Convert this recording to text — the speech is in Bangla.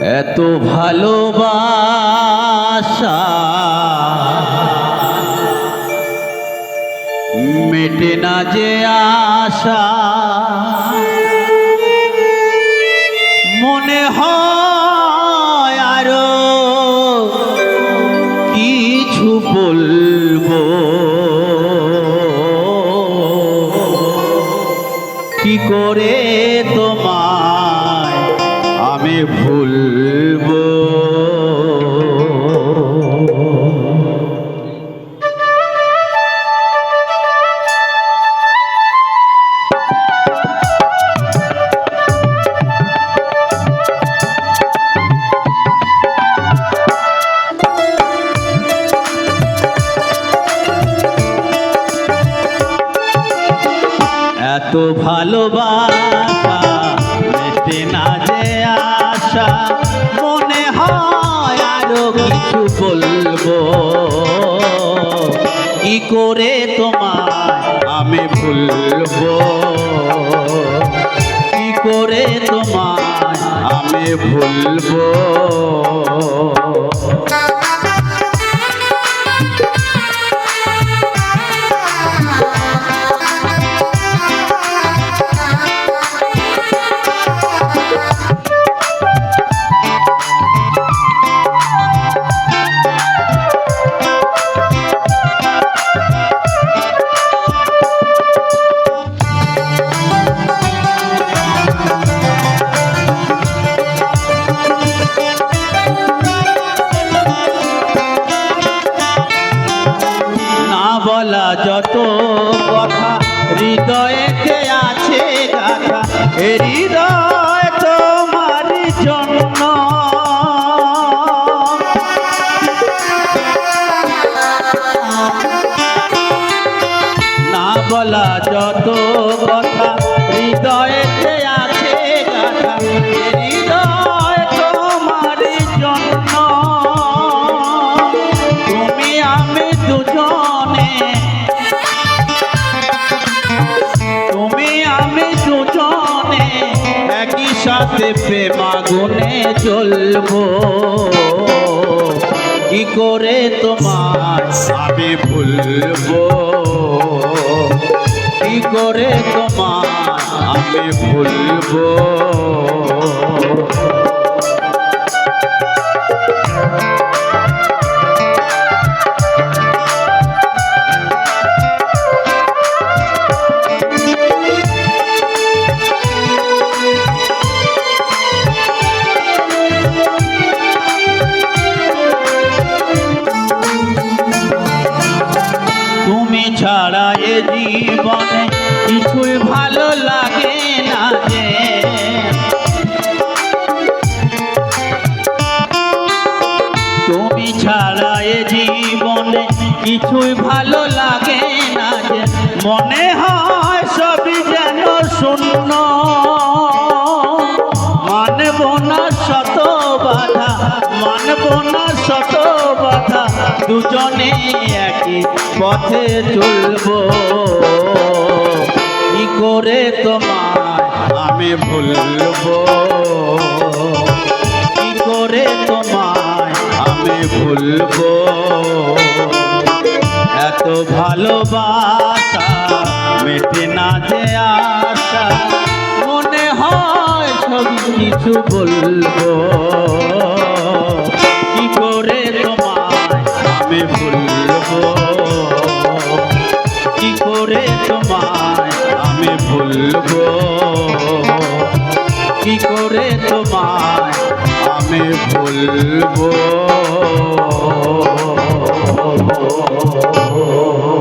এত ভালোবাসা মেটে না যে আশা, মনে হয় আরো কিছু বলবো, কি করে তোমায় আমি ভুলবো। এত ভালোবাসা মেটে না যে আশা, মনে হয় আরো কিছু বলবো, কি করে তোমায় আমি ভুলবো, কি করে তোমায় আমি ভুলবো। বলা যত কথা হৃদয়েতে আছে গাথা, হৃদয় তোমার জন্য, না বলা যত কথা হৃদয়েতে আছে গাথা, হৃদয় তোমার জন্য। তুমি আমি দুজনে, তুমি আমি দুজনে একই সাথে প্রেম আগুনে জ্বলবো, কি করে তোমায় আমি ভুলবো, কি করে তোমায় আমি ভুলবো। তুমি ছাড়া এ জীবনে কিছুই ভালো লাগে না যে, তুমি ছাড়া এ জীবনে কিছুই ভালো লাগে না যে, মনে হয় সবই যেন শূন্য, মানব না শত বাধা, মানব না শত বাধা, দুজনে একই পথে চলবো, কি করে তোমায় আমি ভুলবো, কি করে তোমায় আমি ভুলবো। এত ভালোবাসা মেটে না যে আশা, মনে হয় সব কিছু বলবো, কি করে তোমায় আমি ভুলবো, কি করে তোমায় আমি ভুলবো, কি করে তোমায় আমি ভুলবো।